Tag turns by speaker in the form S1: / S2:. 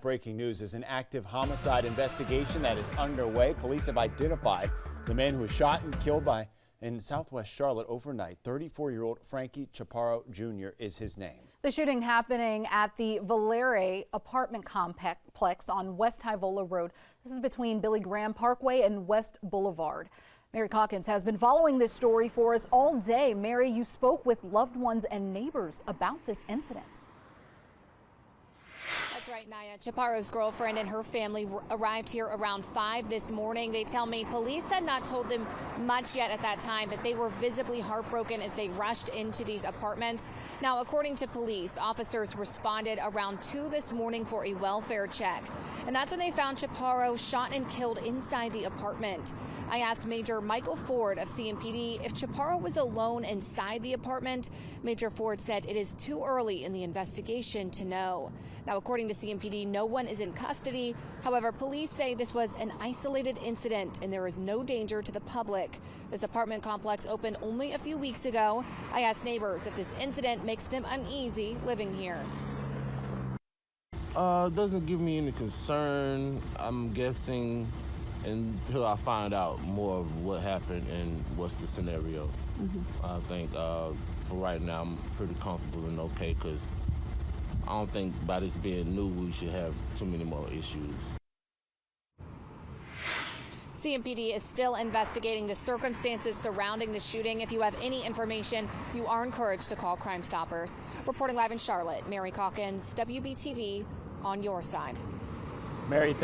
S1: Breaking news is an active homicide investigation that is underway. Police have identified the man who was shot and killed in Southwest Charlotte overnight. 34-year-old Frankie Chaparro Jr. is his name. The shooting happening at the Valere apartment complex on West Hivola Road. This is between Billy Graham Parkway and West Boulevard. Mary Calkins has been following this story for us all day. Mary, you spoke with loved ones and neighbors about this incident.
S2: That's right, Naya. Chaparro's girlfriend and her family arrived here around 5 this morning. They tell me police had not told them much yet at that time, but they were visibly heartbroken as they rushed into these apartments. Now, according to police, officers responded around 2 this morning for a welfare check. And that's when they found Chaparro shot and killed inside the apartment. I asked Major Michael Ford of CMPD if Chaparro was alone inside the apartment. Major Ford said it is too early in the investigation to know. Now, according to CMPD, no one is in custody. However, police say this was an isolated incident and there is no danger to the public. This apartment complex opened only a few weeks ago. I asked neighbors if this incident makes them uneasy living here.
S3: It doesn't give me any concern, I'm guessing, until I find out more of what happened and what's the scenario. I think for right now I'm pretty comfortable and okay, because I don't think by this being new we should have too many more issues.
S2: CMPD is still investigating the circumstances surrounding the shooting. If you have any information, you are encouraged to call Crime Stoppers. Reporting live in Charlotte, Mary Calkins, WBTV, on your side.
S1: Mary,